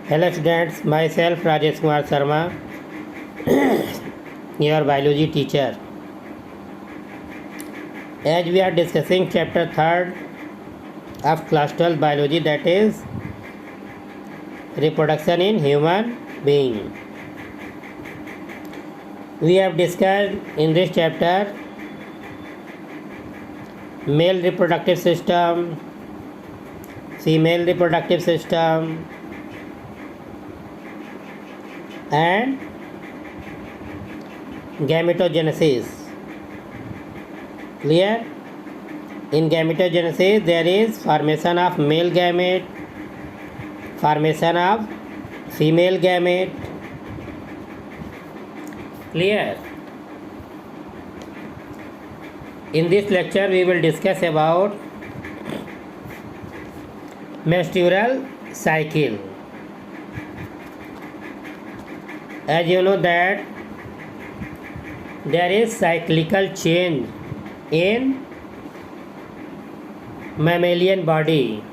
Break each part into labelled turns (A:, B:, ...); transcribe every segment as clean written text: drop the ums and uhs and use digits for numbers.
A: Hello students, myself Rajesh Kumar Sharma, your biology teacher. As we are discussing chapter 3rd of class 12 biology, that is reproduction in human being. We have discussed in this chapter male reproductive system, female reproductive system, and gametogenesis. Clear? In gametogenesis there is formation of male gamete, formation of female gamete. Clear? In this lecture we will discuss about menstrual cycle. As you know that there is cyclical change in mammalian body.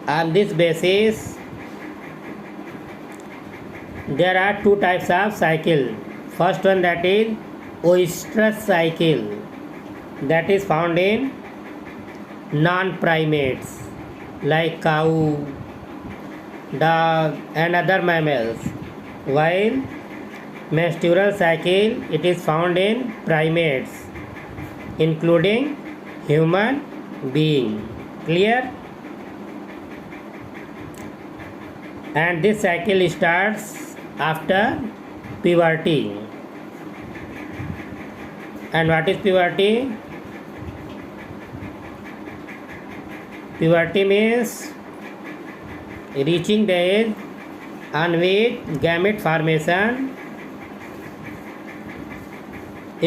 A: On this basis, there are two types of cycle. First one, that is oestrus cycle, that is found in non-primates like cow, dog and other mammals, while menstrual cycle it is found in primates including human being. Clear? And this cycle starts after puberty. And what is puberty? Puberty means reaching the age on which gamete formation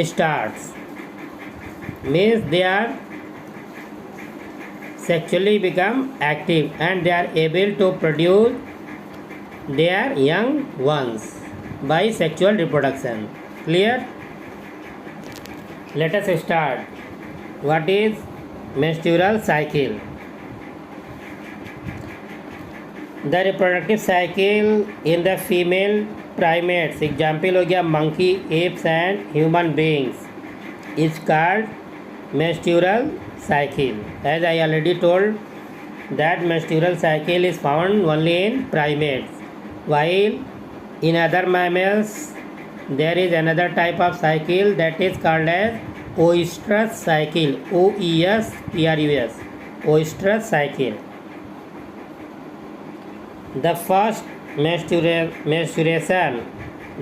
A: starts. Means they are sexually become active and they are able to produce their young ones by sexual reproduction. Clear? Let us start. What is menstrual cycle? The reproductive cycle in the female primates, example हो गया monkey, apes and human beings, is called menstrual cycle. As I already told that menstrual cycle is found only in primates, while in other mammals there is another type of cycle that is called as oestrus cycle. OESTRUS, oestrus cycle. The first menstruation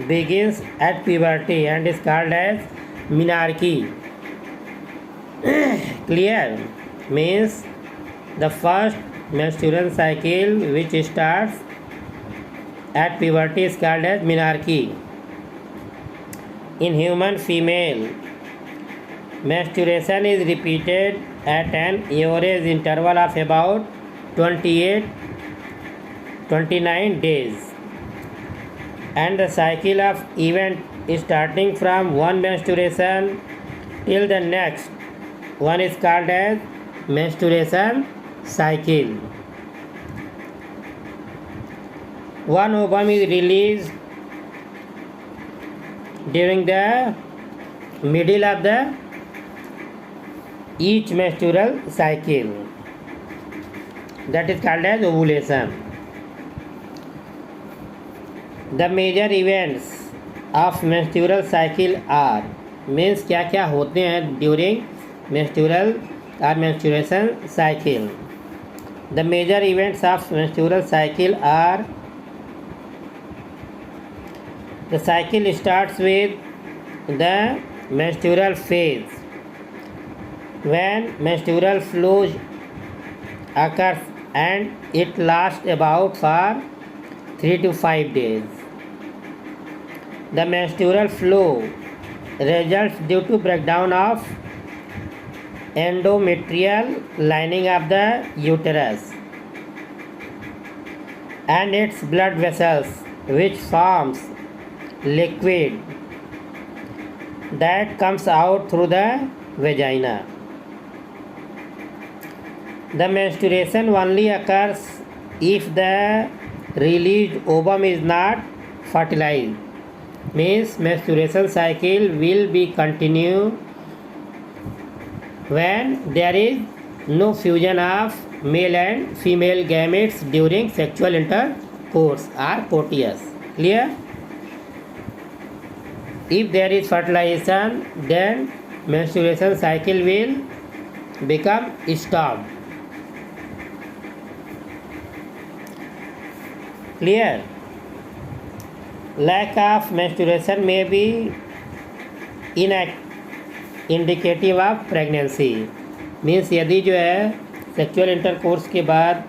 A: begins at puberty and is called as menarche. Clear? Means the first menstrual cycle which starts at puberty is called as menarche. In human female, menstruation is repeated at an average interval of about 29 days, and the cycle of event is starting from one menstruation till the next one is called as menstruation cycle. One ovum is released during the middle of the each menstrual cycle, that is called as ovulation. The major events of menstrual cycle are, means क्या क्या होते हैं during menstrual or menstruation cycle. The major events of menstrual cycle are: the cycle starts with the menstrual phase, when menstrual flow occurs and it lasts about for 3 to 5 days. The menstrual flow results due to breakdown of endometrial lining of the uterus and its blood vessels, which forms liquid that comes out through the vagina. The menstruation only occurs if the released ovum is not fertilized. Means menstruation cycle will be continued when there is no fusion of male and female gametes during sexual intercourse or coitus. Clear? If there is fertilization, then menstruation cycle will become stopped. Clear? Lack of menstruation may be indicative of pregnancy. Means यदि जो है sexual intercourse के बाद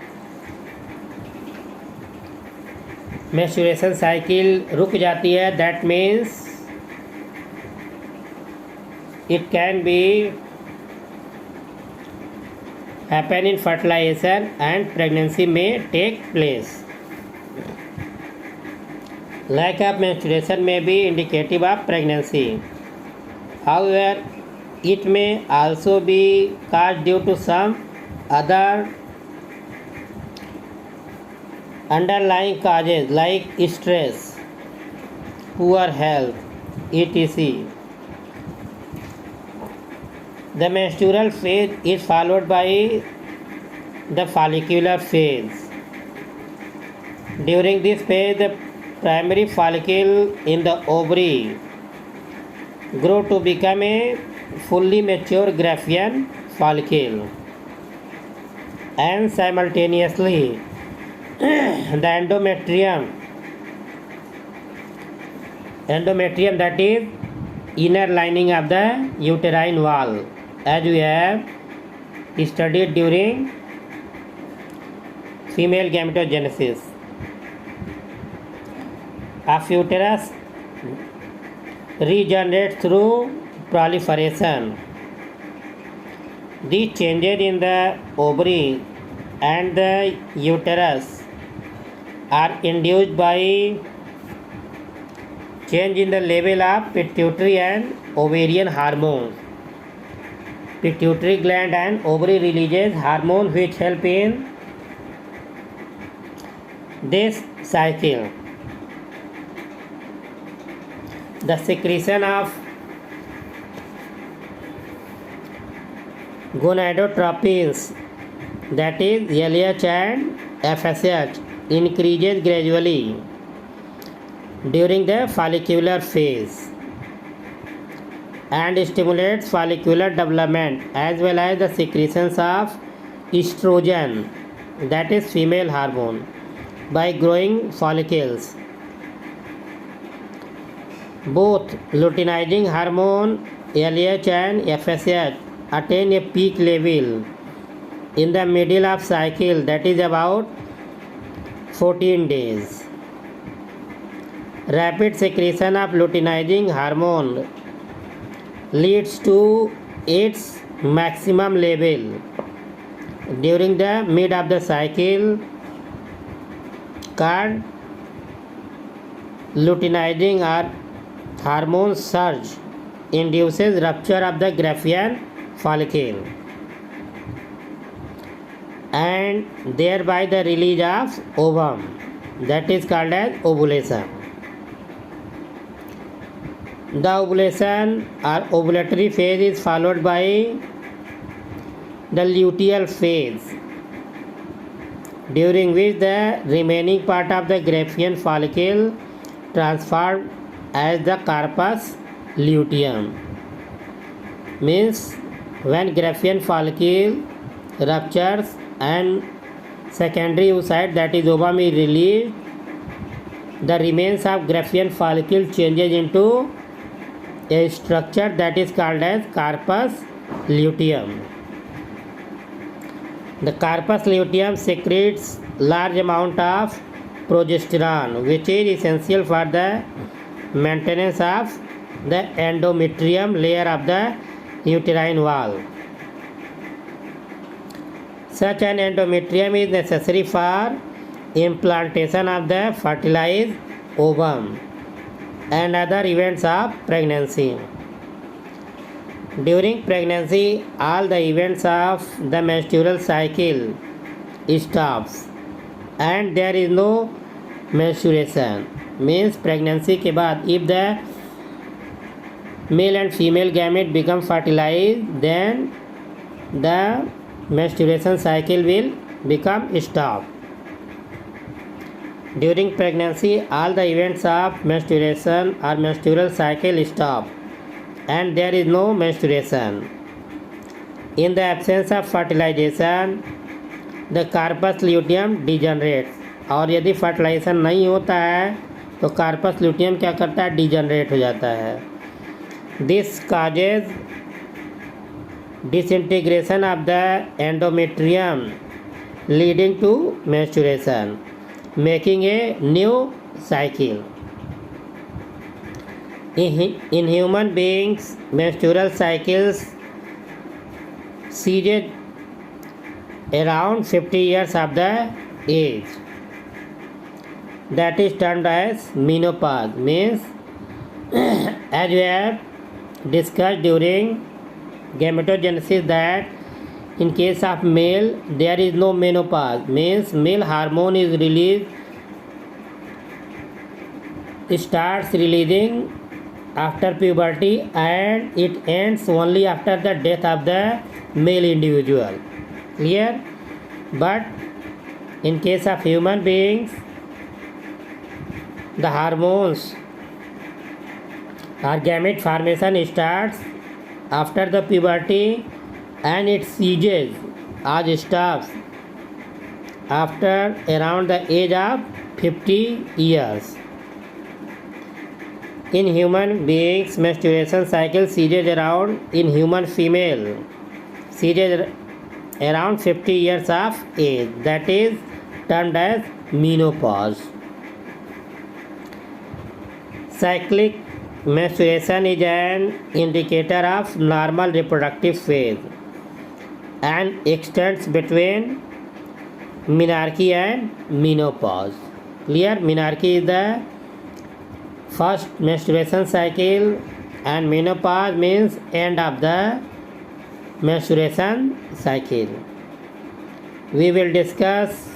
A: menstruation cycle रुक जाती है, that means it can be happen in fertilization and pregnancy may take place. Lack of menstruation may be indicative of pregnancy. However, it may also be caused due to some other underlying causes like stress, poor health, etc. The menstrual phase is followed by the follicular phase. During this phase, the primary follicle in the ovary grow to become a fully mature Graafian follicle, and simultaneously the endometrium, that is inner lining of the uterine wall, as we have studied during female gametogenesis of uterus, regenerates through proliferation. These changes in the ovary and the uterus are induced by change in the level of pituitary and ovarian hormones. Pituitary gland and ovary releases hormones which help in this cycle. The secretion of gonadotropins, that is LH and FSH, increases gradually during the follicular phase and stimulates follicular development, as well as the secretions of estrogen, that is female hormone, by growing follicles. Both luteinizing hormone LH and FSH attain a peak level in the middle of cycle, that is about 14 days. Rapid secretion of luteinizing hormone leads to its maximum level during the mid of the cycle, called luteinizing or hormone surge, induces rupture of the Graafian follicle and thereby the release of ovum, that is called as ovulation. The ovulation or ovulatory phase is followed by the luteal phase, during which the remaining part of the Graafian follicle transformed as the corpus luteum. Means when Graafian follicle ruptures and secondary oocyte, that is ovum, is released, the remains of Graafian follicle changes into a structure that is called as corpus luteum. The corpus luteum secretes large amount of progesterone, which is essential for the maintenance of the endometrium layer of the uterine wall. Such an endometrium is necessary for implantation of the fertilized ovum and other events of pregnancy. During pregnancy, all the events of the menstrual cycle stops and there is no menstruation means pregnancy के बाद if the male and female gamete become fertilized, then the menstruation cycle will become stopped. During pregnancy, all the events of menstruation or menstrual cycle stop and there is no menstruation. In the absence of fertilization, the corpus luteum degenerates. और यदि fertilisation नहीं होता है तो corpus luteum क्या करता है, degenerate हो जाता है. This causes disintegration of the endometrium leading to menstruation, making a new cycle. In human beings, menstrual cycles cease around 50 years of the age. That is termed as menopause. Means as we have discussed during gametogenesis that in case of male there is no menopause, means male hormone is released, starts releasing after puberty and it ends only after the death of the male individual. Clear? But in case of human beings, the hormones or gamete formation starts after the puberty and it ceases or stops after around the age of 50 years. In human beings, menstruation cycle ceases around, in human female ceases around 50 years of age. That is termed as menopause. Cyclic menstruation is an indicator of normal reproductive phase and extends between menarche and menopause. Clear? Menarche is the first menstruation cycle and menopause means end of the menstruation cycle. We will discuss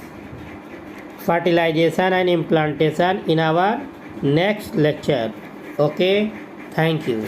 A: fertilization and implantation in our next lecture. Okay, thank you.